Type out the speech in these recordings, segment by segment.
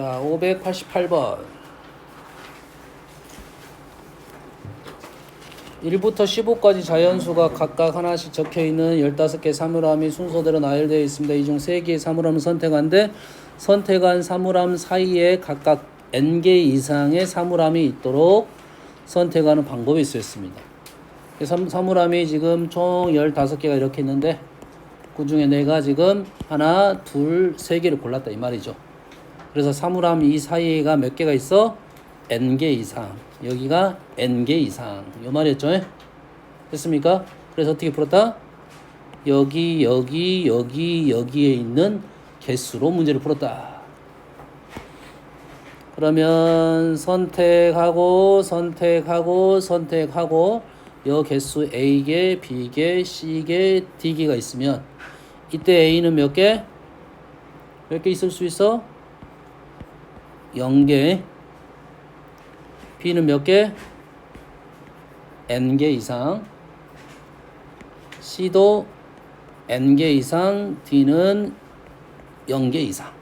자, 588번. 1부터 15까지 자연수가 각각 하나씩 적혀있는 15개 사물함이 순서대로 나열되어 있습니다. 이 중 3개의 사물함을 선택한데 선택한 사물함 사이에 각각 n개 이상의 사물함이 있도록 선택하는 방법이 있습니다. 사물함이 지금 총 15개가 이렇게 있는데 그 중에 내가 지금 하나, 둘, 3개를 골랐다 이 말이죠. 그래서 사물함 이 사이가 몇 개가 있어? n개 이상. 여기가 n개 이상. 요 말이었죠? 됐습니까? 그래서 어떻게 풀었다? 여기에 있는 개수로 문제를 풀었다. 그러면 선택하고 요 개수 A개, B개, C개, D개가 있으면 이때 A는 몇 개? 몇 개 있을 수 있어? 0개. B는 몇 개? n개 이상. C도 n개 이상. D는 0개 이상.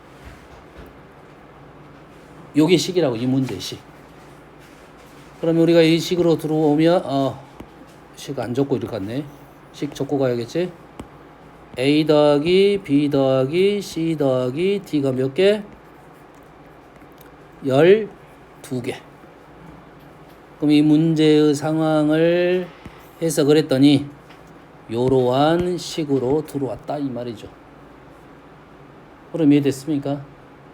요게 식이라고, 이 문제의 식. 그러면 우리가 이 식으로 들어오면 식 안 적고 이렇게 갔네. 식 적고 가야겠지? A 더하기 B 더하기 C 더하기 D가 몇 개? 12개. 그럼 이 문제의 상황을 해석을 했더니 요러한 식으로 들어왔다 이 말이죠. 그럼 이해됐습니까?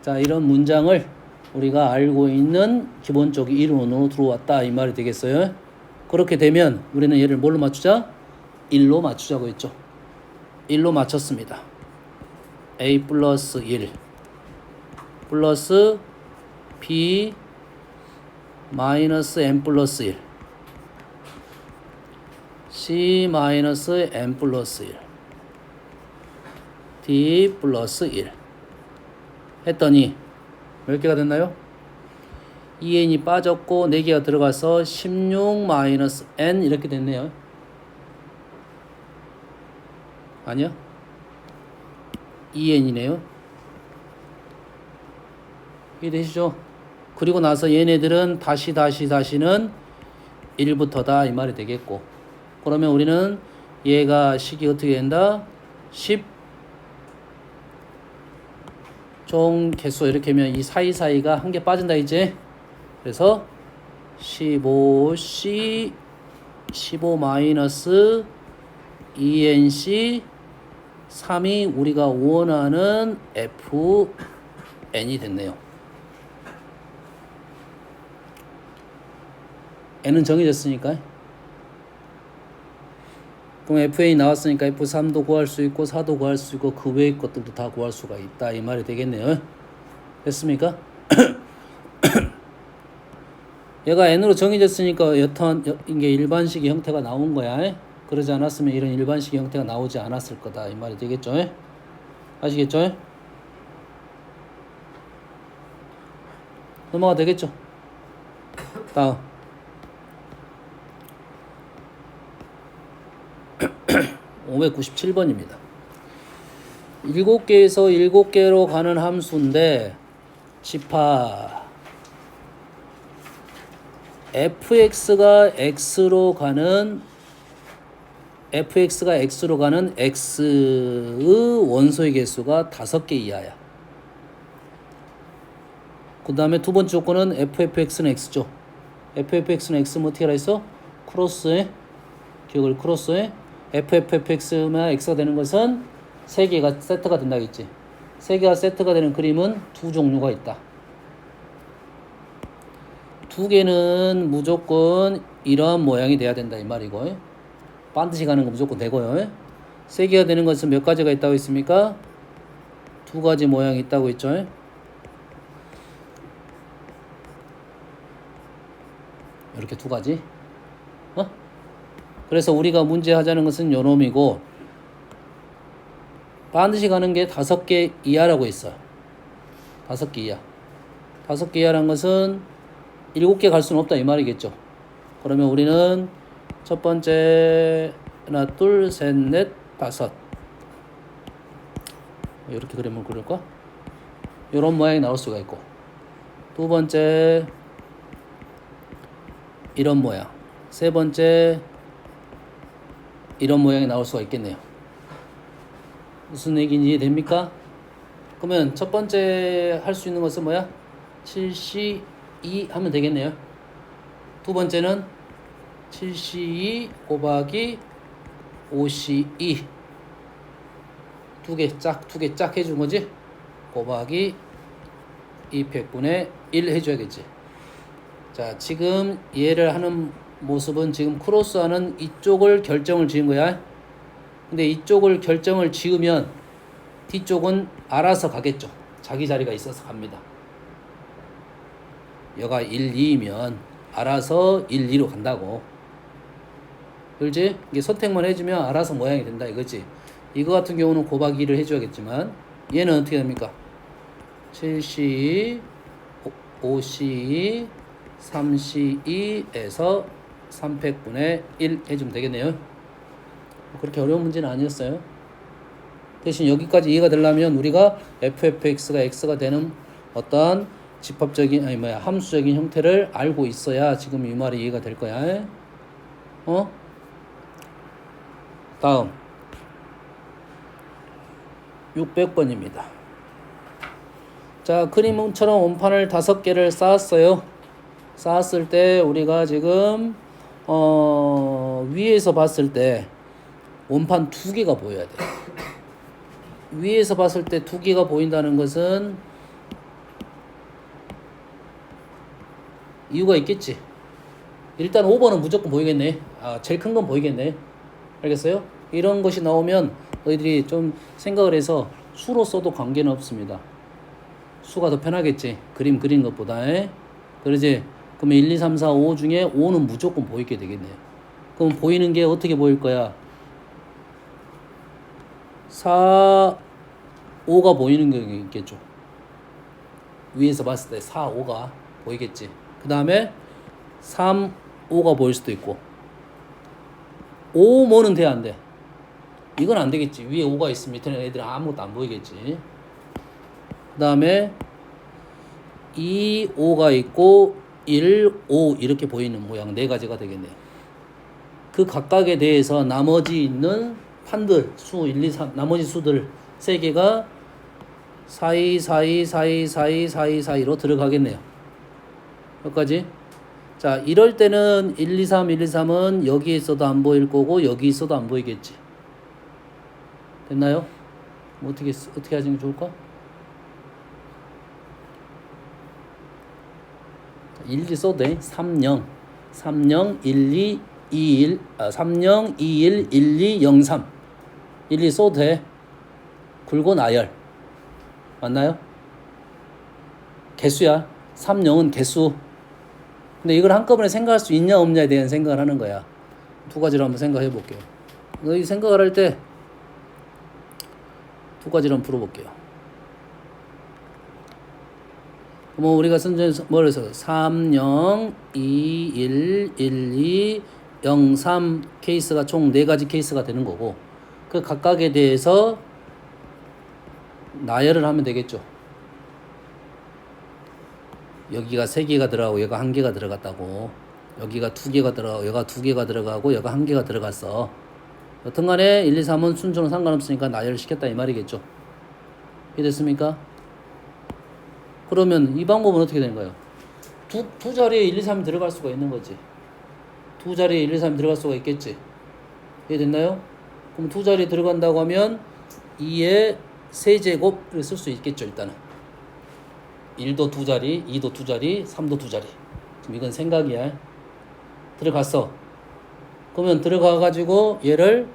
자, 이런 문장을 우리가 알고 있는 기본적 이론으로 들어왔다 이 말이 되겠어요. 그렇게 되면 우리는 얘를 뭘로 맞추자? 1로 맞추자고 했죠. 1로 맞췄습니다. A 플러스 1 플러스 B 마이너스 n 플러스 1 C 마이너스 n 플러스 1 D 플러스 1 했더니 몇 개가 됐나요? 2n이 빠졌고 4개가 들어가서 16 마이너스 n 이렇게 됐네요. 아니야? 2n이네요. 이해되시죠? 그리고 나서 얘네들은 다시는 1부터다 이 말이 되겠고, 그러면 우리는 얘가 식이 어떻게 된다? 10 총 개수 이렇게 하면 이 사이사이가 한 개 빠진다 이제. 그래서 15C 15 마이너스 2NC 3이 우리가 원하는 FN이 됐네요. N은 정해졌으니까. 그럼 FA 나왔으니까 F3도 구할 수 있고 4도 구할 수 있고 그 외의 것들도 다 구할 수가 있다 이 말이 되겠네요. 됐습니까? 얘가 N으로 정해졌으니까 여튼 이게 일반식의 형태가 나온 거야. 그러지 않았으면 이런 일반식의 형태가 나오지 않았을 거다 이 말이 되겠죠. 아시겠죠? 넘어가 되겠죠. 다음 597번입니다. 7개에서 7개로 가는 함수인데 집합 fx가 x로 가는 x의 원소의 개수가 5개 이하야. 그 다음에 두 번째 조건은 ffx는 x죠. ffx는 x면 어떻게 하라 했어? 크로스에 기억을 크로스에 ffx만 x가 되는 것은 3개가 세트가 된다겠지. 3개가 세트가 되는 그림은 두 종류가 있다. 2개는 무조건 이러한 모양이 돼야 된다 이 말이고, 반드시 가는 거 무조건 되고요. 3개가 되는 것은 몇 가지가 있다고 했습니까? 2가지 모양이 있다고 했죠. 이렇게 2가지. 그래서 우리가 문제 하자는 것은 요 놈이고, 반드시 가는 게 5개 이하라고 했어요. 5개 이하. 5개 이하라는 것은 7개 갈 수는 없다 이 말이겠죠. 그러면 우리는 첫 번째 하나 둘 셋 넷 다섯 이렇게 그림을 그릴까? 이런 모양이 나올 수가 있고, 두 번째 이런 모양, 세 번째 이런 모양이 나올 수가 있겠네요. 무슨 얘기인지 이해됩니까? 그러면 첫 번째 할 수 있는 것은 뭐야? 7C2 하면 되겠네요. 두 번째는 7C2 곱하기 5C2 두 개 짝 해준 거지? 곱하기 200분의 1 해줘야겠지. 자, 지금 얘를 하는 모습은 지금 크로스하는 이쪽을 결정을 지은 거야. 근데 이쪽을 결정을 지으면 뒤쪽은 알아서 가겠죠. 자기 자리가 있어서 갑니다. 여가 1, 2이면 알아서 1, 2로 간다고. 그렇지? 이게 선택만 해주면 알아서 모양이 된다 이거지. 이거 같은 경우는 곱하기 2를 해줘야겠지만 얘는 어떻게 됩니까? 7C, 5C, 3C2에서 300분의 1 해주면 되겠네요. 그렇게 어려운 문제는 아니었어요. 대신 여기까지 이해가 되려면 우리가 fx가 x가 되는 어떠한 집합적인 함수적인 형태를 알고 있어야 지금 이 말이 이해가 될 거야. 다음 600번입니다. 자, 그림처럼 원판을 5개를 쌓았어요. 쌓았을 때 우리가 지금 위에서 봤을 때 원판 2개가 보여야 돼. 위에서 봤을 때 2개가 보인다는 것은 이유가 있겠지. 일단 5번은 무조건 보이겠네. 제일 큰 건 보이겠네. 알겠어요? 이런 것이 나오면 너희들이 좀 생각을 해서 수로 써도 관계는 없습니다. 수가 더 편하겠지. 그림 그린 것보다. 그러지? 그러면 1, 2, 3, 4, 5 중에 5는 무조건 보이게 되겠네요. 그럼 보이는 게 어떻게 보일 거야? 4, 5가 보이는 게 있겠죠. 위에서 봤을 때 4, 5가 보이겠지. 그 다음에 3, 5가 보일 수도 있고 5, 뭐는 돼? 안 돼? 이건 안 되겠지. 위에 5가 있으면 밑에는 애들은 아무것도 안 보이겠지. 그 다음에 2, 5가 있고 1, 5 이렇게 보이는 모양 4가지가 되겠네요. 그 각각에 대해서 나머지 있는 판들 수 1, 2, 3 나머지 수들 3개가 4, 4, 4, 4, 4, 4로 들어가겠네요. 여기까지. 자, 이럴 때는 1, 2, 3, 1, 2, 3은 여기에 있어도 안 보일 거고 여기 있어도 안 보이겠지. 됐나요? 뭐 어떻게 하시는 게 좋을까? 1, 2 써도 돼. 3, 0, 3, 0, 1, 2, 2, 1, 3, 0, 2, 1, 1, 2, 0, 3 1, 2 써도 돼. 굵고 나열 맞나요? 개수야. 3, 0은 개수. 근데 이걸 한꺼번에 생각할 수 있냐 없냐에 대한 생각을 하는 거야. 두 가지로 한번 생각해 볼게요. 너희 생각을 할 때 두 가지로 한번 풀어볼게요. 뭐 우리가 뭘 해서 3, 0, 2, 1, 1, 2, 0, 3 케이스가 총 4가지 케이스가 되는 거고 그 각각에 대해서 나열을 하면 되겠죠. 여기가 3개가 들어가고 여기가 1개가 들어갔다고 여기가 2개가 들어가고 여기가 2개가 들어가고 여기가 1개가 들어갔어. 여튼 간에 1, 2, 3은 순서는 상관없으니까 나열을 시켰다 이 말이겠죠. 이해됐습니까? 그러면 이 방법은 어떻게 되는 거예요? 두 자리에 1, 2, 3이 들어갈 수가 있는 거지. 두 자리에 1, 2, 3이 들어갈 수가 있겠지. 이해됐나요? 그럼 두 자리에 들어간다고 하면 2의 세제곱을 쓸 수 있겠죠. 일단은 1도 두 자리, 2도 두 자리, 3도 두 자리. 지금 이건 생각이야. 들어갔어. 그러면 들어가가지고 얘를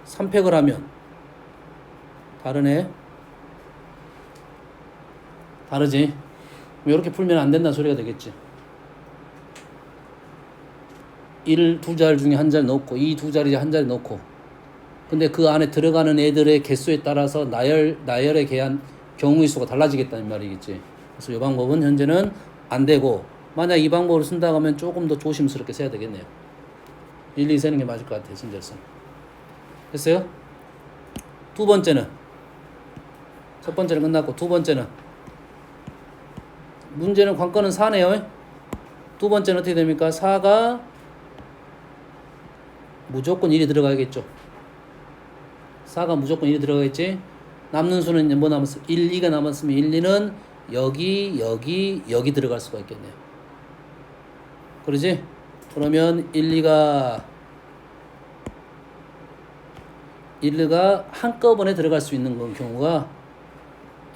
3팩을 하면 다르네. 다르지. 이렇게 풀면 안 된다는 소리가 되겠지. 1 두 자리 중에 한 자리 넣고 2 두 자리 한 자리 넣고 근데 그 안에 들어가는 애들의 개수에 따라서 나열에 대한 경우의 수가 달라지겠다는 말이겠지. 그래서 이 방법은 현재는 안 되고 만약 이 방법을 쓴다고 하면 조금 더 조심스럽게 써야 되겠네요. 1, 2 세는 게 맞을 것 같아요. 순서에서. 됐어요? 두 번째는 첫 번째는 끝났고 두 번째는 문제는 관건은 4네요. 두 번째는 어떻게 됩니까? 4가 무조건 1이 들어가야겠죠. 4가 무조건 1이 들어가겠지. 남는 수는 이제 뭐 남았어? 1, 2가 남았으면 1, 2는 여기 들어갈 수가 있겠네요. 그러지? 그러면 1, 2가 한꺼번에 들어갈 수 있는 건 경우가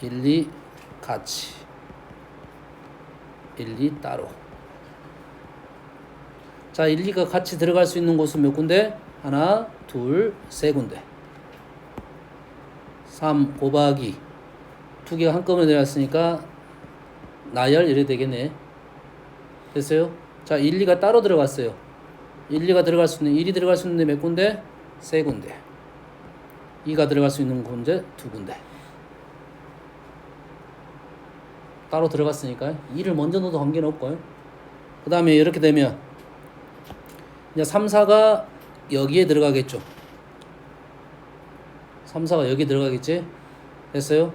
1, 2 같이 1, 2 따로. 자, 1, 2가 같이 들어갈 수 있는 곳은 몇 군데? 하나, 둘, 세 군데. 3 곱하기 두 개가 한꺼번에 들어갔으니까 나열 이래 되겠네. 됐어요? 자, 1, 2가 따로 들어갔어요. 1, 2가 들어갈 수 있는 1이 들어갈 수 있는데 몇 군데? 세 군데. 2가 들어갈 수 있는 군데 두 군데. 따로 들어갔으니까 2를 먼저 넣어도 관계는 없고요. 그 다음에 이렇게 되면 이제 3, 4가 여기에 들어가겠죠. 3, 4가 여기 들어가겠지. 됐어요?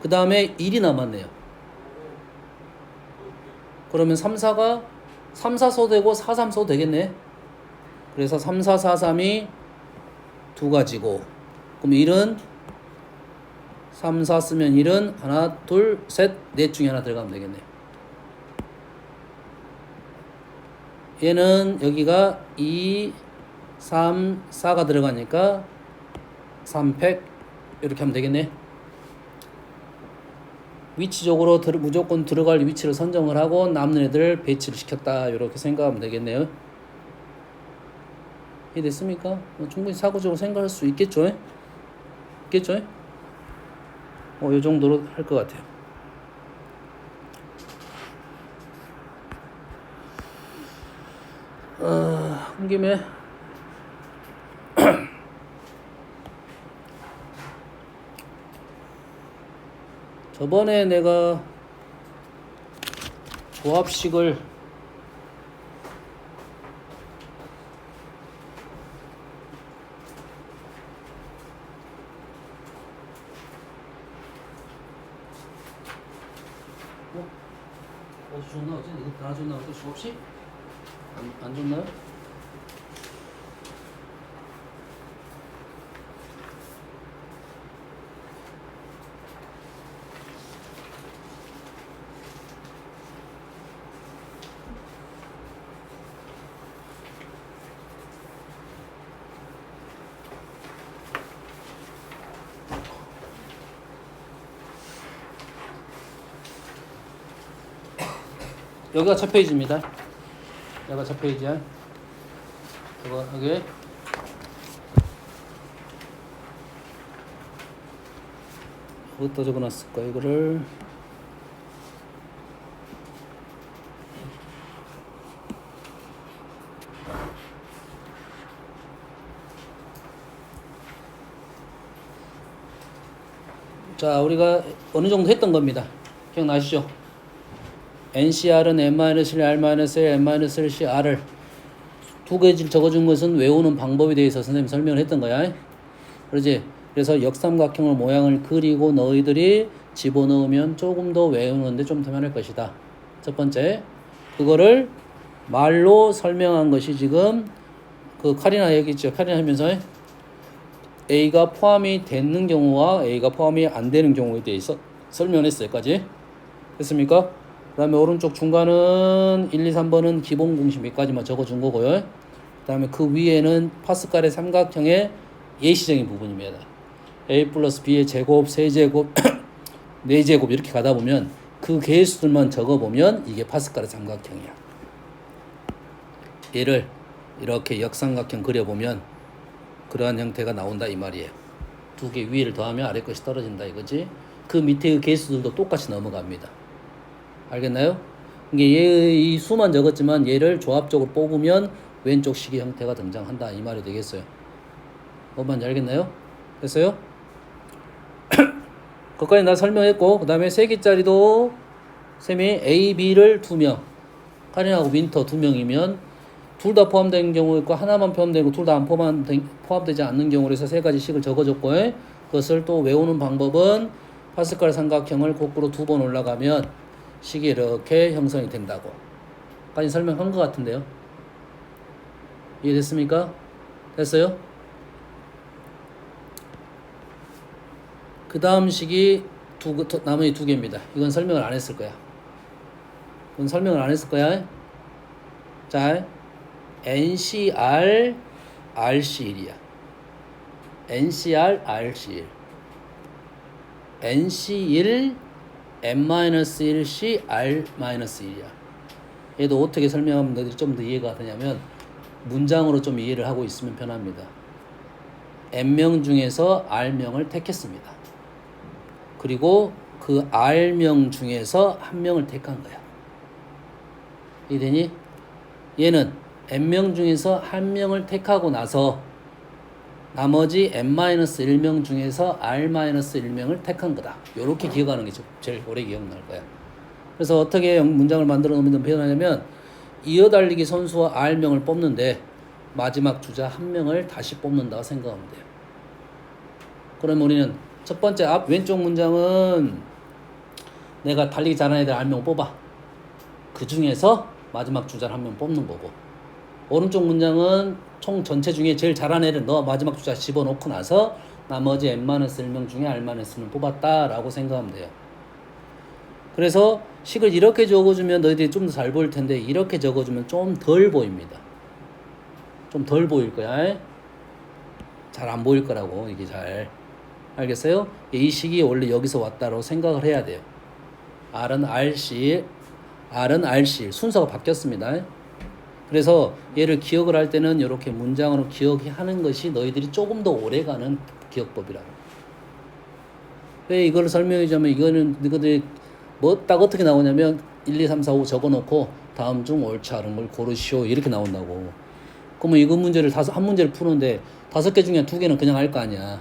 그 다음에 1이 남았네요. 그러면 3, 4가 3, 4 써도 되고 4, 3 써도 되겠네. 그래서 3, 4, 4, 3이 두 가지고, 그럼 1은 3, 4 쓰면 1은 하나, 둘, 셋, 넷 중에 하나 들어가면 되겠네. 얘는 여기가 2, 3, 4가 들어가니까 3팩 이렇게 하면 되겠네. 위치적으로 무조건 들어갈 위치를 선정을 하고 남는 애들 배치를 시켰다 이렇게 생각하면 되겠네요. 이해됐습니까? 충분히 사고적으로 생각할 수 있겠죠? 있겠죠? 이 정도로 할 것 같아요. 한 김에 저번에 내가 조합식을 어디 줬나? 어제 이거 다 줬나? 어제 조합식? 안 줬나요? 여기가 첫 페이지입니다. 여기가 첫 페이지야. 여기 어디다 적어놨을까 이거를. 자, 우리가 어느 정도 했던 겁니다. 기억나시죠? NCR은 N-1, R-1, N-1C, R을 두 개를 적어준 것은 외우는 방법에 대해서 선생님이 설명을 했던 거야. 그러지? 그래서 역삼각형의 모양을 그리고 너희들이 집어넣으면 조금 더 외우는데 좀 더 편할 것이다. 첫 번째, 그거를 말로 설명한 것이 지금 그 카리나 얘기했죠. 카리나 하면서 A가 포함이 되는 경우와 A가 포함이 안 되는 경우에 대해서 설명했어요. 여기까지. 됐습니까? 그 다음에 오른쪽 중간은 1, 2, 3번은 기본 공식 몇 가지만 적어준 거고요. 그 다음에 그 위에는 파스칼의 삼각형의 예시적인 부분입니다. A 플러스 B의 제곱, 세제곱, 4제곱 이렇게 가다 보면 그 개수들만 적어보면 이게 파스칼의 삼각형이야. 얘를 이렇게 역삼각형 그려보면 그러한 형태가 나온다 이 말이에요. 두 개 위를 더하면 아래 것이 떨어진다 이거지. 그 밑에 개수들도 똑같이 넘어갑니다. 알겠나요? 이게 이 수만 적었지만 얘를 조합적으로 뽑으면 왼쪽 식의 형태가 등장한다 이 말이 되겠어요. 뭔 말인지 알겠나요? 됐어요? 거기까지 나 설명했고, 그 다음에 3개짜리도 쌤이 A, B를 2명, 카린하고 윈터 2명이면 둘 다 포함된 경우 있고 하나만 포함되고 둘 다 안 포함되지 않는 경우로 해서 3가지 식을 적어줬고, 그것을 또 외우는 방법은 파스칼 삼각형을 거꾸로 2번 올라가면 식이 이렇게 형성이 된다고. 까지 설명한 것 같은데요. 이해됐습니까? 됐어요? 그 다음 식이 나머지 두 개입니다. 이건 설명을 안 했을 거야. 이건 설명을 안 했을 거야. 자, NCR RC1이야. NCR RC1. NC1 N-1C R-1이야. 얘도 어떻게 설명하면 너희들이 좀 더 이해가 되냐면 문장으로 좀 이해를 하고 있으면 편합니다. N명 중에서 R명을 택했습니다. 그리고 그 R명 중에서 한 명을 택한 거야. 이해되니? 얘는 N명 중에서 한 명을 택하고 나서 나머지 N-1명 중에서 R-1명을 택한 거다. 이렇게 기억하는 게 제일 오래 기억날 거야. 그래서 어떻게 문장을 만들어 놓으면 표현하냐면 이어달리기 선수와 R명을 뽑는데 마지막 주자 한 명을 다시 뽑는다고 생각하면 돼요. 그럼 우리는 첫 번째 앞 왼쪽 문장은 내가 달리기 잘하는 애들 R명 뽑아. 그 중에서 마지막 주자를 한 명 뽑는 거고, 오른쪽 문장은 총 전체 중에 제일 잘하는 애를 너 마지막 주자 집어넣고 나서 나머지 N-1명 중에 R-1명 뽑았다라고 생각하면 돼요. 그래서 식을 이렇게 적어주면 너희들이 좀 더 잘 보일 텐데 이렇게 적어주면 좀 덜 보입니다. 좀 덜 보일 거야. 잘 안 보일 거라고. 이게 잘 알겠어요? 이 식이 원래 여기서 왔다고 생각을 해야 돼요. R은 RC, R은 RC 순서가 바뀌었습니다. 그래서 얘를 기억을 할 때는 이렇게 문장으로 기억하는 것이 너희들이 조금 더 오래가는 기억법이라고. 왜 이걸 설명하자면 이거는 너희들이 뭐 딱 어떻게 나오냐면 1, 2, 3, 4, 5 적어놓고 다음 중 옳지 않은 걸 고르시오 이렇게 나온다고. 그러면 이거 문제를 한 문제를 푸는데 5개 중에 2개는 그냥 할 거 아니야.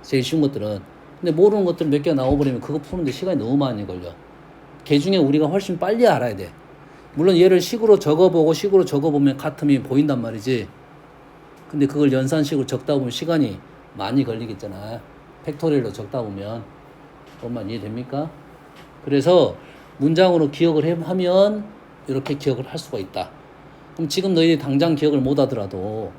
제일 쉬운 것들은. 근데 모르는 것들 몇 개 나와버리면 그거 푸는데 시간이 너무 많이 걸려. 걔 중에 우리가 훨씬 빨리 알아야 돼. 물론 얘를 식으로 적어보고 식으로 적어보면 같음이 보인단 말이지. 근데 그걸 연산식으로 적다 보면 시간이 많이 걸리겠잖아. 팩토리얼로 적다 보면. 그것만 이해됩니까? 그래서 문장으로 기억을 하면 이렇게 기억을 할 수가 있다. 그럼 지금 너희들이 당장 기억을 못 하더라도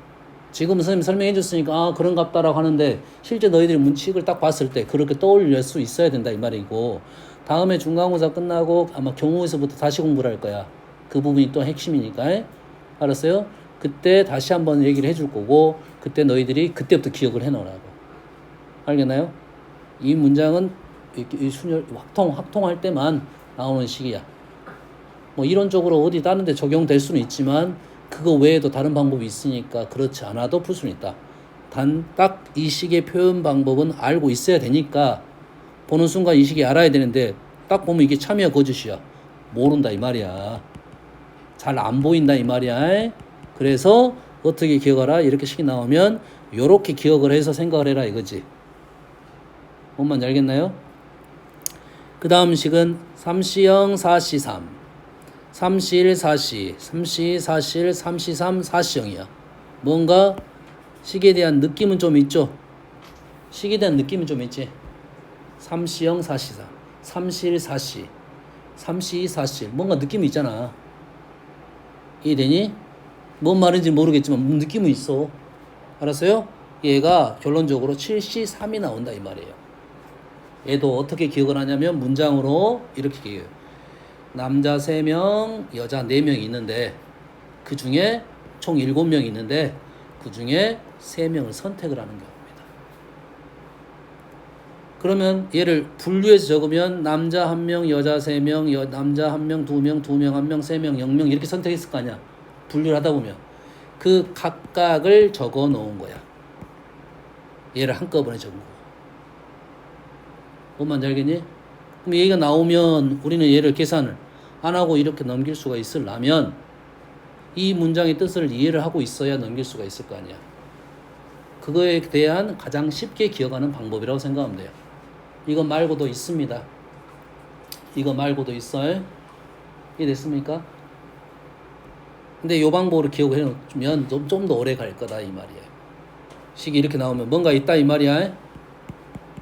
지금 선생님 설명해 줬으니까 아 그런갑다라고 하는데 실제 너희들이 문칙을 딱 봤을 때 그렇게 떠올릴 수 있어야 된다 이 말이고, 다음에 중간고사 끝나고 아마 경호에서부터 다시 공부를 할 거야. 그 부분이 또 핵심이니까. 알았어요? 그때 다시 한번 얘기를 해줄 거고 그때 너희들이 그때부터 기억을 해놓으라고. 알겠나요? 이 문장은 이 순열 확통할 때만 나오는 식이야. 뭐 이론적으로 어디 다른 데 적용될 수는 있지만 그거 외에도 다른 방법이 있으니까 그렇지 않아도 풀 수는 있다. 단 딱 이 식의 표현 방법은 알고 있어야 되니까 보는 순간 이 식이 알아야 되는데 딱 보면 이게 참이야 거짓이야 모른다 이 말이야. 잘 안 보인다 이 말이야. 그래서 어떻게 기억하라? 이렇게 식이 나오면 요렇게 기억을 해서 생각을 해라 이거지. 뭔 말인지 알겠나요? 그 다음 식은 3C0, 4C3 3C1, 4C 3C, 4C1, 3C3, 4C0이야. 뭔가 식에 대한 느낌은 좀 있죠? 식에 대한 느낌은 좀 있지? 3C0, 4C3 3C1, 4C 3C2, 4C1 뭔가 느낌이 있잖아. 이해되니? 뭔 말인지 모르겠지만 느낌은 있어. 알았어요? 얘가 결론적으로 7C3이 나온다 이 말이에요. 얘도 어떻게 기억을 하냐면 문장으로 이렇게 기억해요. 남자 3명, 여자 4명이 있는데 그 중에 총 7명이 있는데 그 중에 3명을 선택을 하는 경우입니다. 그러면 얘를 분류해서 적으면 남자 1명, 여자 3명, 남자 1명, 2명, 2명, 1명, 3명, 0명 이렇게 선택했을 거 아니야. 분류를 하다 보면 그 각각을 적어 놓은 거야. 얘를 한꺼번에 적은 거. 뭔 말인지 알겠니? 그럼 얘가 나오면 우리는 얘를 계산을 안 하고 이렇게 넘길 수가 있으려면 이 문장의 뜻을 이해를 하고 있어야 넘길 수가 있을 거 아니야. 그거에 대한 가장 쉽게 기억하는 방법이라고 생각하면 돼요. 이거 말고도 있습니다. 이거 말고도 있어요. 이해됐습니까? 근데 이 방법으로 기억을 해놓으면 좀 더 오래 갈 거다 이 말이에요. 식이 이렇게 나오면 뭔가 있다 이 말이야.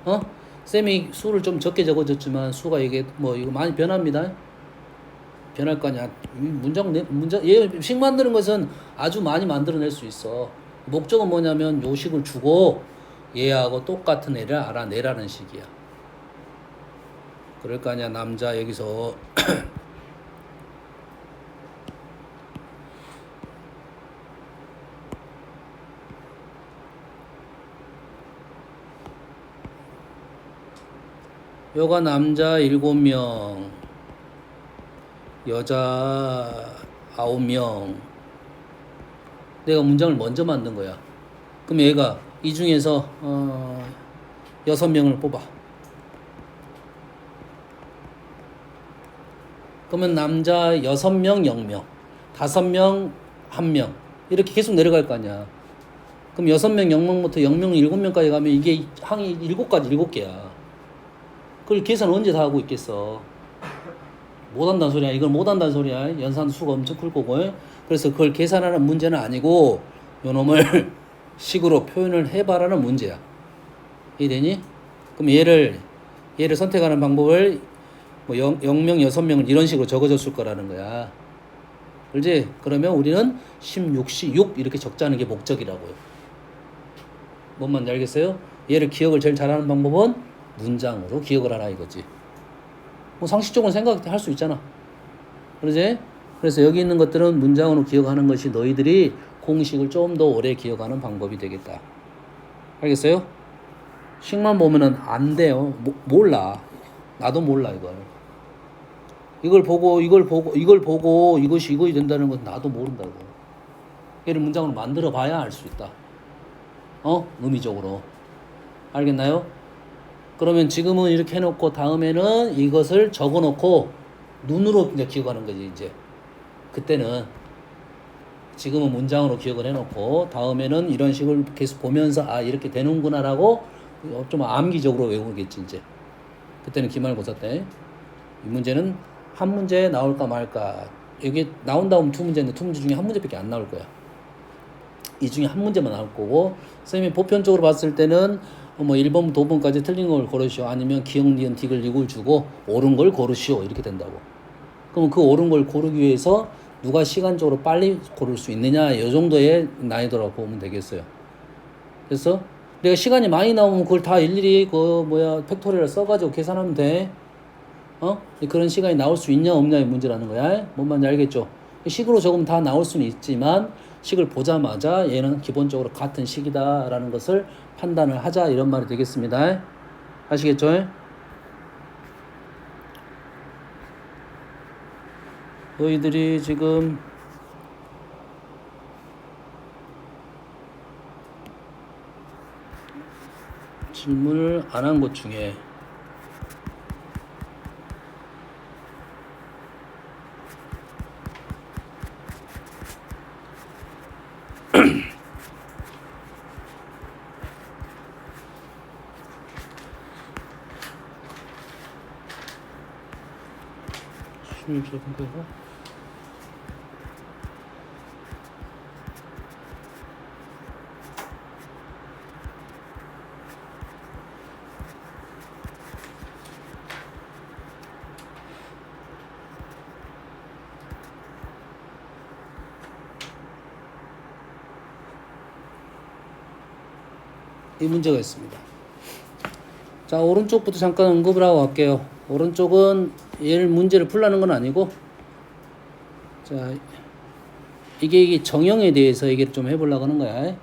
어? 쌤이 수를 좀 적게 적어줬지만 수가 이게 뭐 이거 많이 변합니다. 변할 거 아니야. 식 만드는 것은 아주 많이 만들어낼 수 있어. 목적은 뭐냐면 요 식을 주고 얘하고 똑같은 애를 알아내라는 식이야. 그럴 거 아니야. 남자 여기서 요가 남자 7명, 여자 9명. 내가 문장을 먼저 만든 거야. 그럼 얘가 이 중에서 6명을 뽑아. 그러면 남자 6명 0명, 5명 1명 이렇게 계속 내려갈 거 아니야. 그럼 6명 0명부터 0명 7명까지 가면 이게 항이 7가지 7개야. 그걸 계산 언제 다 하고 있겠어. 못한다는 소리야. 이걸 못한다는 소리야. 연산 수가 엄청 클 거고. 그래서 그걸 계산하는 문제는 아니고 요 놈을 식으로 표현을 해봐라는 문제야. 이해되니? 그럼 얘를 선택하는 방법을 뭐 0명 6명을 이런 식으로 적어줬을 거라는 거야. 그렇지? 그러면 우리는 16시 6 이렇게 적자는 게 목적이라고요. 뭔 말인지 알겠어요? 얘를 기억을 제일 잘하는 방법은 문장으로 기억을 하라 이거지. 뭐 상식적으로 생각할 수 있잖아. 그러지? 그래서 여기 있는 것들은 문장으로 기억하는 것이 너희들이 공식을 좀 더 오래 기억하는 방법이 되겠다. 알겠어요? 식만 보면은 안 돼요. 몰라. 나도 몰라 이걸. 이걸 보고 이것이 된다는 건 나도 모른다고. 얘를 문장으로 만들어 봐야 알 수 있다. 의미적으로. 알겠나요? 그러면 지금은 이렇게 해놓고 다음에는 이것을 적어놓고 눈으로 이제 기억하는 거지 이제. 그때는 지금은 문장으로 기억을 해놓고 다음에는 이런 식을 계속 보면서 이렇게 되는구나라고 좀 암기적으로 외우겠지 이제. 그때는 기말고사 때. 이 문제는 한 문제 나올까 말까. 여기 나온다면 두 문제인데 두 문제 중에 한 문제밖에 안 나올 거야. 이 중에 한 문제만 나올 거고 선생님이 보편적으로 봤을 때는 뭐 1번, 2번까지 틀린 걸 고르시오. 아니면 기역, 니은, 디귿, 리을 주고 옳은 걸 고르시오. 이렇게 된다고. 그럼 그 옳은 걸 고르기 위해서 누가 시간적으로 빨리 고를 수 있느냐 이 정도의 난이도라고 보면 되겠어요. 그래서 내가 시간이 많이 나오면 그걸 다 일일이 팩토리얼 써가지고 계산하면 돼. 그런 시간이 나올 수 있냐 없냐의 문제라는 거야. 뭔 말인지 알겠죠? 식으로 적으면 다 나올 수는 있지만 식을 보자마자 얘는 기본적으로 같은 식이다라는 것을 판단을 하자 이런 말이 되겠습니다. 아시겠죠? 너희들이 지금 질문을 안 한 것 중에 이 문제가 있습니다. 자, 오른쪽부터 잠깐 언급을 하고 갈게요. 오른쪽은 얘를 문제를 풀라는 건 아니고, 자, 이게 정형에 대해서 얘기를 좀 해보려고 하는 거야.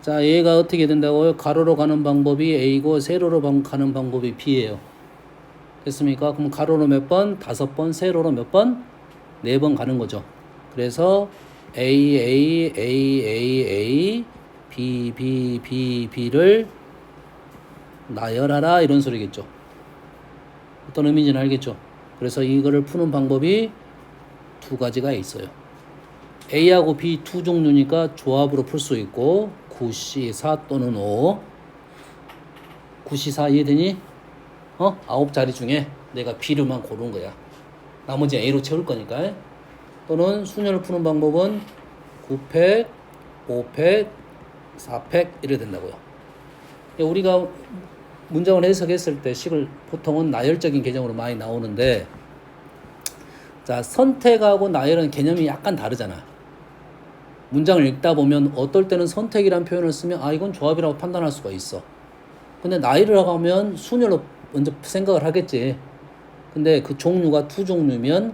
자, 얘가 어떻게 된다고요? 가로로 가는 방법이 A고 세로로 가는 방법이 B예요. 됐습니까? 그럼 가로로 몇 번? 5번, 세로로 몇 번? 4번 가는 거죠. 그래서 A, B를 나열하라 이런 소리겠죠. 어떤 의미인지는 알겠죠. 그래서 이거를 푸는 방법이 두 가지가 있어요. A하고 B 두 종류니까 조합으로 풀 수 있고 9C 4 또는 5 9C 4 이해되니? 9자리 중에 내가 B를만 고른 거야. 나머지 A로 채울 거니까. 또는 수녀를 푸는 방법은 9팩, 5팩, 4팩 이래 된다고요. 우리가 문장을 해석했을 때 식을 보통은 나열적인 개정으로 많이 나오는데 자, 선택하고 나열은 개념이 약간 다르잖아. 문장을 읽다 보면 어떨 때는 선택이란 표현을 쓰면 아 이건 조합이라고 판단할 수가 있어. 근데 나열이라고 하면 순열로 먼저 생각을 하겠지. 근데 그 종류가 두 종류면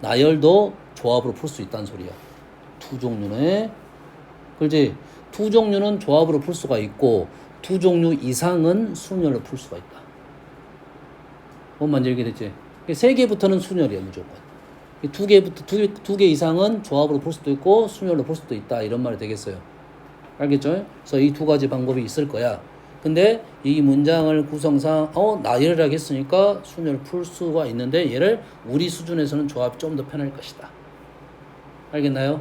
나열도 조합으로 풀 수 있다는 소리야. 두 종류네. 그렇지? 두 종류는 조합으로 풀 수가 있고 두 종류 이상은 순열로 풀 수가 있다. 뭔 말인지 알겠지? 세 개부터는 순열이야 무조건. 두 개 이상은 조합으로 볼 수도 있고 순열로 볼 수도 있다 이런 말이 되겠어요. 알겠죠? 그래서 이 두 가지 방법이 있을 거야. 근데 이 문장을 구성상 나열을 하겠으니까 순열을 풀 수가 있는데 얘를 우리 수준에서는 조합이 좀 더 편할 것이다. 알겠나요?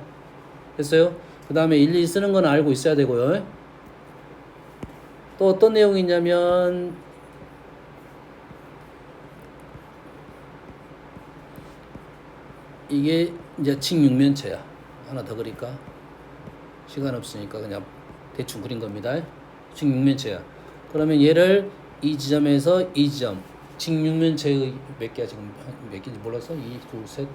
됐어요? 그 다음에 일일이 쓰는 건 알고 있어야 되고요. 또 어떤 내용이 있냐면 이게 이제 직육면체야. 하나 더 그릴까? 시간 없으니까 그냥 대충 그린 겁니다. 직육면체야. 그러면 얘를 이 지점에서 이 지점 직육면체의 몇 개야 지금 몇 개인지 몰라서 2, 2, 3,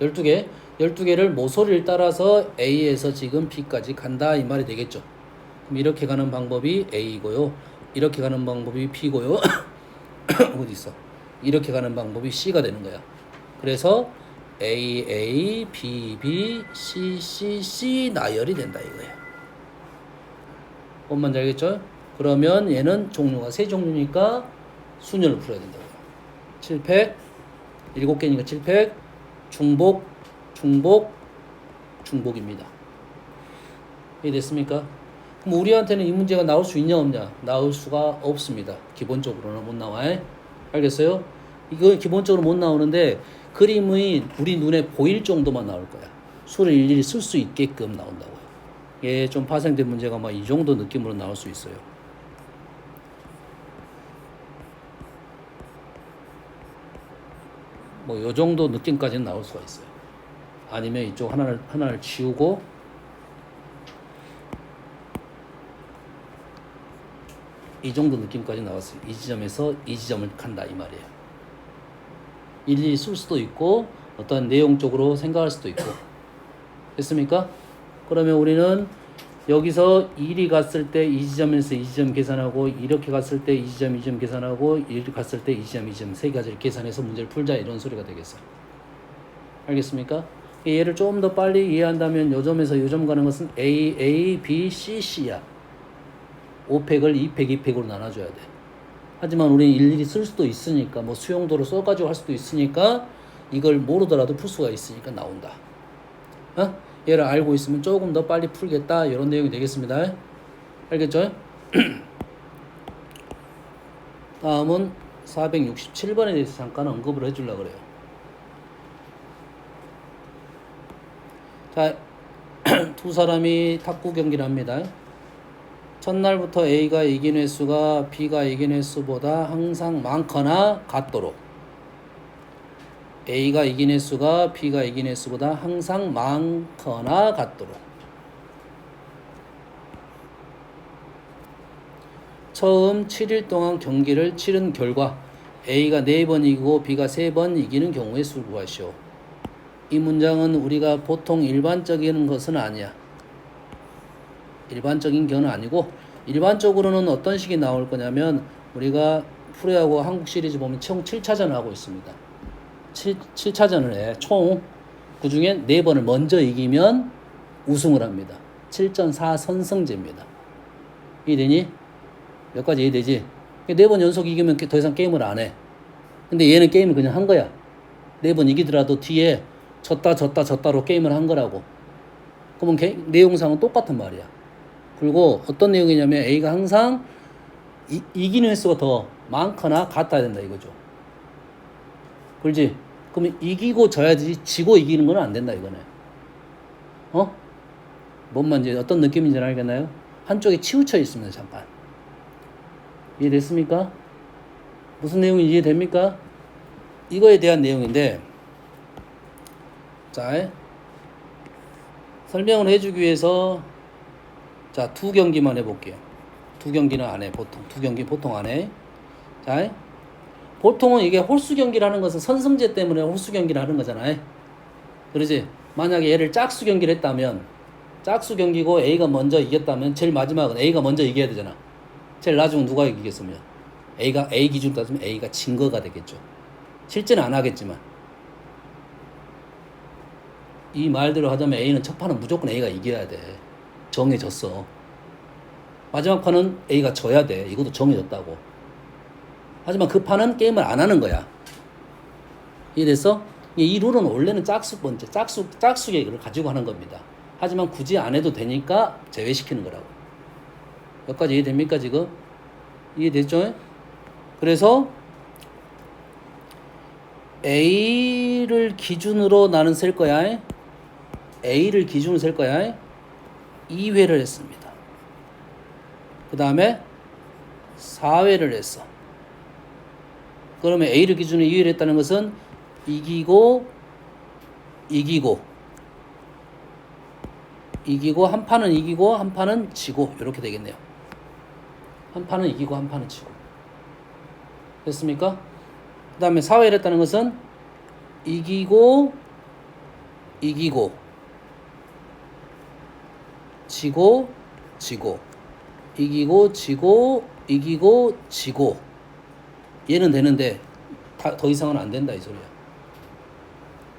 2 12개 12개를 모서리를 따라서 A에서 지금 B까지 간다 이 말이 되겠죠. 그럼 이렇게 가는 방법이 A이고요. 이렇게 가는 방법이 B고요. 어디 있어? 이렇게 가는 방법이 C가 되는 거야. 그래서 A, A, B, B, C, C, C 나열이 된다 이거예요. 뭔 말인지 알겠죠? 그러면 얘는 종류가 세 종류니까 순열을 풀어야 된다고요. 7팩, 7개니까 7팩, 중복, 중복, 중복입니다. 이해됐습니까? 그럼 우리한테는 이 문제가 나올 수 있냐 없냐? 나올 수가 없습니다. 기본적으로는 못 나와. 알겠어요? 이거 기본적으로 못 나오는데 그림이 우리 눈에 보일 정도만 나올 거야. 수를 일일이 쓸 수 있게끔 나온다고요. 예, 좀 파생된 문제가 막 이 정도 느낌으로 나올 수 있어요. 뭐 요 정도 느낌까지는 나올 수가 있어요. 아니면 이쪽 하나를 지우고 이 정도 느낌까지 나왔어요. 이 지점에서 이 지점을 간다 이 말이에요. 일일이 쓸 수도 있고 어떤 내용적으로 생각할 수도 있고. 됐습니까? 그러면 우리는 여기서 1이 갔을 때 이 지점에서 이 지점 계산하고 이렇게 갔을 때 이 지점 이 지점 계산하고 이렇게 갔을 때 이 지점 이 지점 세 가지를 계산해서 문제를 풀자 이런 소리가 되겠어요. 알겠습니까? 얘를 좀 더 빨리 이해한다면 요 점에서 요 점 가는 것은 A, A, B, C, C야. 5팩을 2팩, 2팩으로 나눠줘야 돼. 하지만 우리는 일일이 쓸 수도 있으니까 뭐 수용도로 써가지고 할 수도 있으니까 이걸 모르더라도 풀 수가 있으니까 나온다. 얘를 알고 있으면 조금 더 빨리 풀겠다 이런 내용이 되겠습니다. 알겠죠? 다음은 467번에 대해서 잠깐 언급을 해주려고 그래요. 자, 두 사람이 탁구 경기를 합니다. 첫날부터 A가 이긴 횟수가 B가 이긴 횟수보다 항상 많거나 같도록 A가 이긴 횟수가 B가 이긴 횟수보다 항상 많거나 같도록 처음 7일 동안 경기를 치른 결과 A가 4번 이기고 B가 3번 이기는 경우의 수를 구하시오. 이 문장은 우리가 보통 일반적인 것은 아니야. 일반적인 경우는 아니고 일반적으로는 어떤 식이 나올 거냐면 우리가 프로야구 한국 시리즈 보면 총 7차전을 하고 있습니다. 7차전을 해. 총 그중에 4번을 먼저 이기면 우승을 합니다. 7전 4선승제입니다. 이해되니? 몇 가지 이해되지? 4번 연속 이기면 더 이상 게임을 안 해. 근데 얘는 게임을 그냥 한 거야. 4번 이기더라도 뒤에 졌다로 게임을 한 거라고. 그러면 내용상은 똑같은 말이야. 그리고 어떤 내용이냐면 A가 항상 이기는 횟수가 더 많거나 같아야 된다 이거죠. 그렇지? 그러면 이기고 져야지 지고 이기는 건 안 된다 이거네. 뭔 말인지 어떤 느낌인지 알겠나요? 한쪽에 치우쳐 있습니다. 잠깐. 이해됐습니까? 무슨 내용인지 이해됩니까? 이거에 대한 내용인데 자 설명을 해주기 위해서 자, 2경기만 해볼게요. 2경기는 안 해, 보통. 2경기 보통 안 해. 자, 보통은 이게 홀수 경기라는 것은 선성제 때문에 홀수 경기를 하는 거잖아요. 그러지? 만약에 얘를 짝수 경기를 했다면, 짝수 경기고 A가 먼저 이겼다면 제일 마지막은 A가 먼저 이겨야 되잖아. 제일 나중은 누가 이기겠으면 A 기준 따지면 A가 진 거가 되겠죠. 실제는 안 하겠지만 이 말대로 하자면 A는 첫 판은 무조건 A가 이겨야 돼. 정해졌어. 마지막 판은 A가 져야 돼. 이것도 정해졌다고. 하지만 그 판은 게임을 안 하는 거야. 이래서 이 룰은 원래는 짝수 계획을 가지고 하는 겁니다. 하지만 굳이 안 해도 되니까 제외시키는 거라고. 여기까지 이해됩니까 지금? 이해됐죠? 그래서 A를 기준으로 나는 셀 거야. A를 기준으로 셀 거야. 2회를 했습니다. 그 다음에 4회를 했어. 그러면 A를 기준으로 2회를 했다는 것은 이기고 한 판은 이기고 한 판은 지고 이렇게 되겠네요. 한 판은 이기고 한 판은 지고. 됐습니까? 그 다음에 4회를 했다는 것은 이기고 지고 이기고 지고 얘는 되는데 더 이상은 안 된다 이 소리야.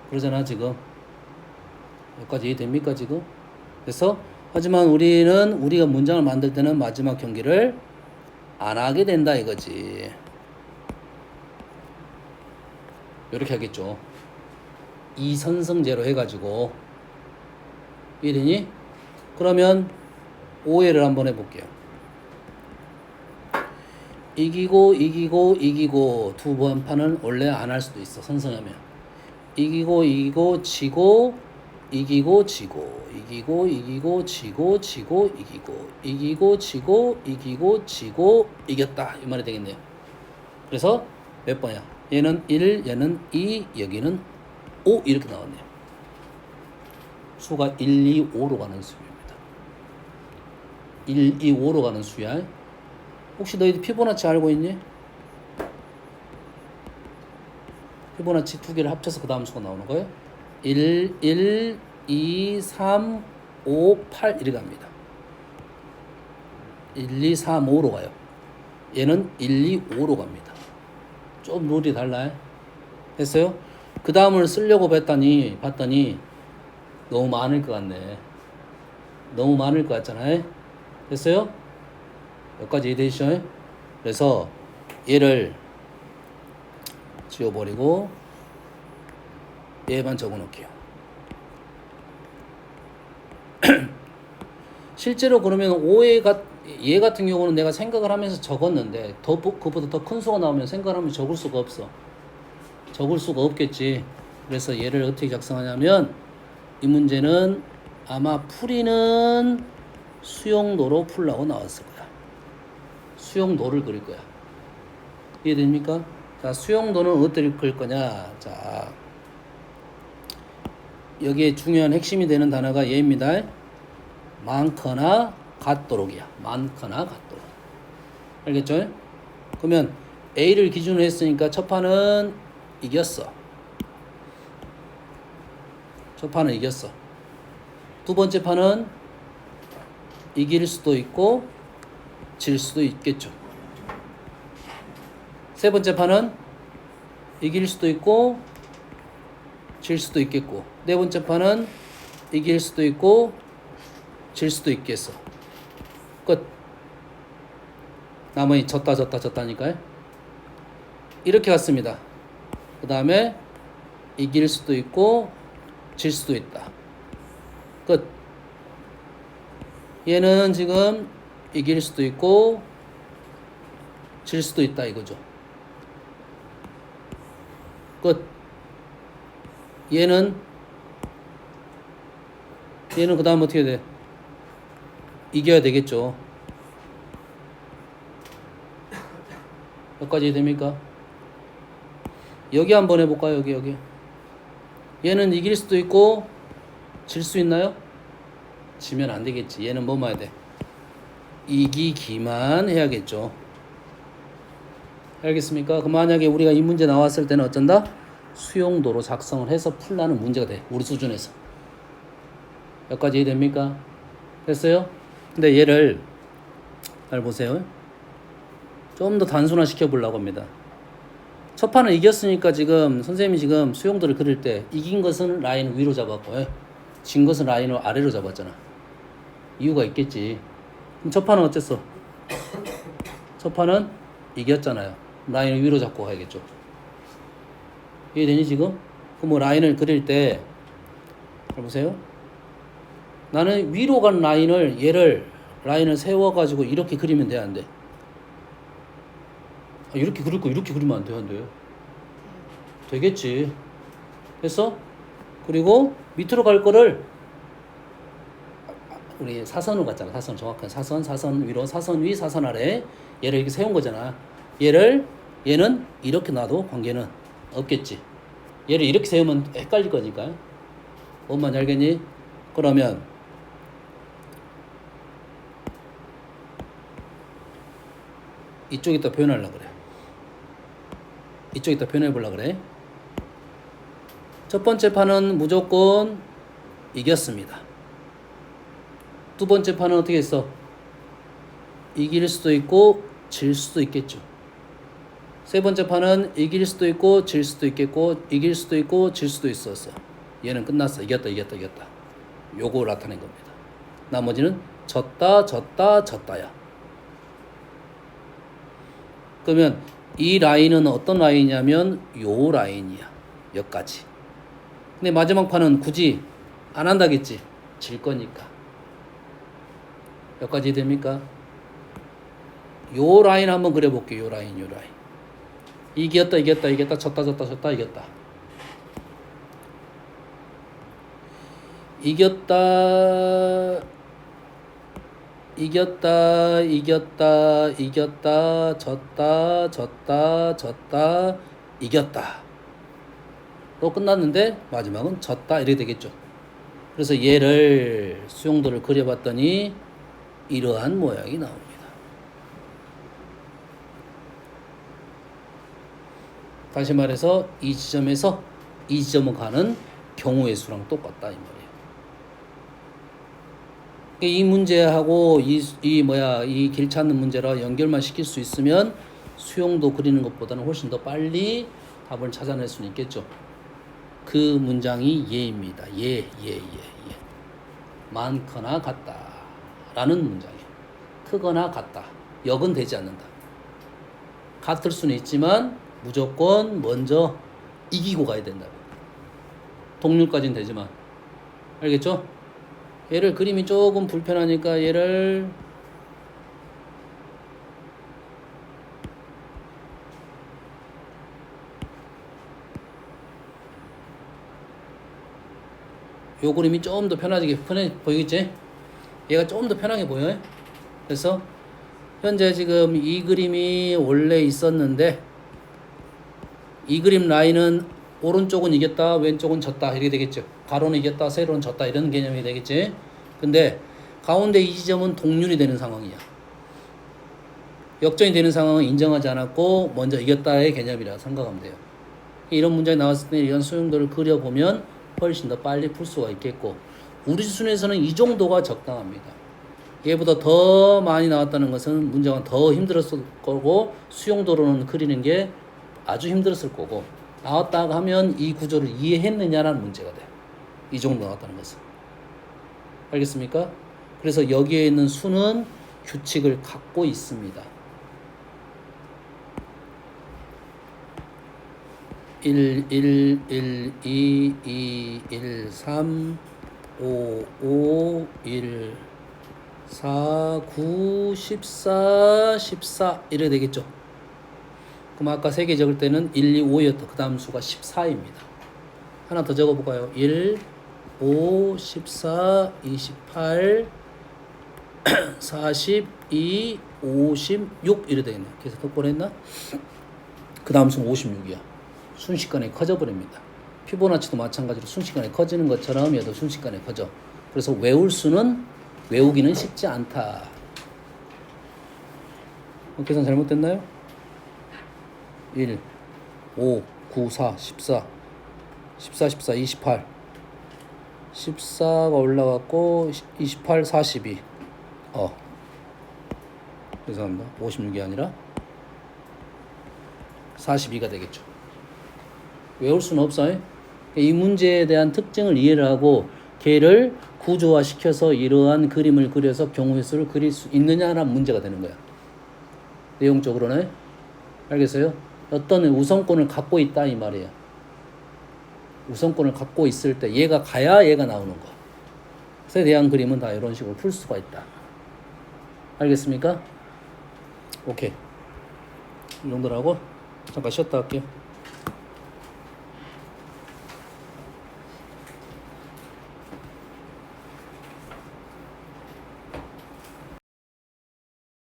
그러잖아 지금. 여기까지 이해됩니까 지금? 그래서 하지만 우리가 문장을 만들 때는 마지막 경기를 안 하게 된다 이거지. 이렇게 하겠죠. 이선성제로 해가지고. 이해되니? 그러면 5회를 한번 해볼게요. 이기고 두 번 판은 원래 안 할 수도 있어. 선성하면 이기고 지고 이기고 지고 이겼다 이 말이 되겠네요. 그래서 몇 번이야? 얘는 1, 얘는 2, 여기는 5 이렇게 나왔네요. 수가 1, 2, 5로 가는 수입니다. 1, 2, 5로 가는 수야. 혹시 너희들 피보나치 알고 있니? 피보나치 두 개를 합쳐서 그 다음 수가 나오는 거예요. 1, 2, 3, 5, 8 이렇게 갑니다. 1, 2, 3, 5로 가요. 얘는 1, 2, 5로 갑니다. 좀 룰이 달라요. 됐어요? 그 다음을 쓰려고 봤더니 너무 많을 것 같네. 너무 많을 것 같잖아요. 됐어요? 여기까지 이해되시죠? 그래서 얘를 지워버리고 얘만 적어놓을게요. 실제로 그러면 얘 같은 경우는 내가 생각을 하면서 적었는데 그보다 더 큰 수가 나오면 생각을 하면 적을 수가 없어. 적을 수가 없겠지. 그래서 얘를 어떻게 작성하냐면 이 문제는 아마 풀이는 수용도로 풀라고 나왔을 거야. 수용도를 그릴 거야. 이해됩니까? 자, 수용도는 어떻게 그릴 거냐? 자, 여기에 중요한 핵심이 되는 단어가 얘입니다. 많거나 같도록이야. 많거나 같도록. 알겠죠? 그러면 A를 기준으로 했으니까 첫 판은 이겼어. 첫 판은 이겼어. 두 번째 판은 이길 수도 있고 질 수도 있겠죠. 세 번째 판은 이길 수도 있고 질 수도 있겠고, 네 번째 판은 이길 수도 있고 질 수도 있겠어. 끝. 나머지 졌다니까요. 이렇게 갔습니다. 그 다음에 이길 수도 있고 질 수도 있다. 끝. 얘는 지금 이길 수도 있고 질 수도 있다 이거죠. 끝. 얘는 그 다음 어떻게 돼? 이겨야 되겠죠. 여기까지 됩니까? 여기 한번 해볼까요? 여기. 얘는 이길 수도 있고 질 수 있나요? 지면 안 되겠지. 얘는 뭐만 해야 돼? 이기기만 해야겠죠. 알겠습니까? 그럼 만약에 우리가 이 문제 나왔을 때는 어쩐다? 수용도로 작성을 해서 풀라는 문제가 돼. 우리 수준에서. 여기까지 이해됩니까? 됐어요? 근데 얘를 잘 보세요. 좀 더 단순화 시켜보려고 합니다. 첫 판을 이겼으니까 지금 선생님이 지금 수용도를 그릴 때 이긴 것은 라인을 위로 잡았고 진 것은 라인을 아래로 잡았잖아. 이유가 있겠지. 그럼 첫 판은 어땠어? 첫 판은 이겼잖아요. 라인을 위로 잡고 가야겠죠. 이해되니 지금? 그럼 뭐 라인을 그릴 때 잘 보세요. 나는 위로 간 라인을 라인을 세워가지고 이렇게 그리면 돼, 안 돼? 이렇게 그릴 거 이렇게 그리면 안 돼, 안 돼? 되겠지. 됐어? 그리고 밑으로 갈 거를 우리 사선으로 갔잖아. 사선 정확한 사선 위로, 사선 위, 사선 아래. 얘를 이렇게 세운 거잖아. 얘는 이렇게 놔도 관계는 없겠지. 얘를 이렇게 세우면 헷갈릴 거니까. 뭔 말인지 알겠니? 그러면 이쪽에다 표현하려고 그래. 이쪽에다 표현해 보려고 그래. 첫 번째 판은 무조건 이겼습니다. 두 번째 판은 어떻게 했어? 이길 수도 있고 질 수도 있겠죠. 세 번째 판은 이길 수도 있고 질 수도 있겠고 이길 수도 있고 질 수도 있었어. 얘는 끝났어. 이겼다. 요거 나타낸 겁니다. 나머지는 졌다야. 그러면 이 라인은 어떤 라인이냐면 요 라인이야. 여기까지. 근데 마지막 판은 굳이 안 한다겠지. 질 거니까. 여기까지 됩니까? 요 라인 한번 그려볼게요. 요 라인. 이겼다. 졌다. 이겼다. 졌다. 이겼다. 또 끝났는데 마지막은 졌다. 이렇게 되겠죠. 그래서 얘를 수용도를 그려봤더니 이러한 모양이 나옵니다. 다시 말해서 이 지점에서 이 지점을 가는 경우의 수랑 똑같다 이 말이에요. 이 문제하고 이 길 찾는 문제라 연결만 시킬 수 있으면 수용도 그리는 것보다는 훨씬 더 빨리 답을 찾아낼 수는 있겠죠. 그 문장이 예입니다. 예. 많거나 같다 라는 문장이에요. 크거나 같다. 역은 되지 않는다. 같을 수는 있지만 무조건 먼저 이기고 가야 된다고. 동률까지는 되지만. 알겠죠? 얘를 그림이 조금 불편하니까 얘를 요 그림이 좀 더 편해 보이겠지? 얘가 좀 더 편하게 보여요. 그래서 현재 지금 이 그림이 원래 있었는데 이 그림 라인은 오른쪽은 이겼다, 왼쪽은 졌다 이렇게 되겠죠. 가로는 이겼다, 세로는 졌다 이런 개념이 되겠지. 근데 가운데 이 지점은 동률이 되는 상황이야. 역전이 되는 상황은 인정하지 않았고 먼저 이겼다의 개념이라 생각하면 돼요. 이런 문제가 나왔을 때 이런 수용도를 그려보면 훨씬 더 빨리 풀 수가 있겠고 우리 수준에서는 이 정도가 적당합니다. 얘보다 더 많이 나왔다는 것은 문제가 더 힘들었을 거고 수용도로는 그리는 게 아주 힘들었을 거고 나왔다고 하면 이 구조를 이해했느냐라는 문제가 돼요. 이 정도 나왔다는 것은. 알겠습니까? 그래서 여기에 있는 수는 규칙을 갖고 있습니다. 1, 1, 1, 2, 2, 1, 3, 5, 5, 1, 4, 9, 14, 14 이래 되겠죠. 그럼 아까 3개 적을 때는 1, 2, 5였다. 그 다음 수가 14입니다. 하나 더 적어볼까요? 1, 5, 14, 28, 42, 56 이래 되겠네. 그래서 덕분했나? 그 다음 수는 56이야. 순식간에 커져버립니다. 피보나치도 마찬가지로 순식간에 커지는 것처럼 얘도 순식간에 커져. 그래서 외우기는 쉽지 않다. 계산 잘못됐나요? 1, 5, 9, 4, 14, 14, 14, 28. 14가 올라갔고 28, 42. 죄송합니다. 56이 아니라 42가 되겠죠. 외울 수는 없어요. 이 문제에 대한 특징을 이해를 하고 걔를 구조화시켜서 이러한 그림을 그려서 경우의 수를 그릴 수 있느냐라는 문제가 되는 거야. 내용적으로는. 알겠어요? 어떤 우선권을 갖고 있다 이 말이에요. 우선권을 갖고 있을 때 얘가 가야 얘가 나오는 거. 그에 대한 그림은 다 이런 식으로 풀 수가 있다. 알겠습니까? 오케이. 이 정도로 하고 잠깐 쉬었다 할게요.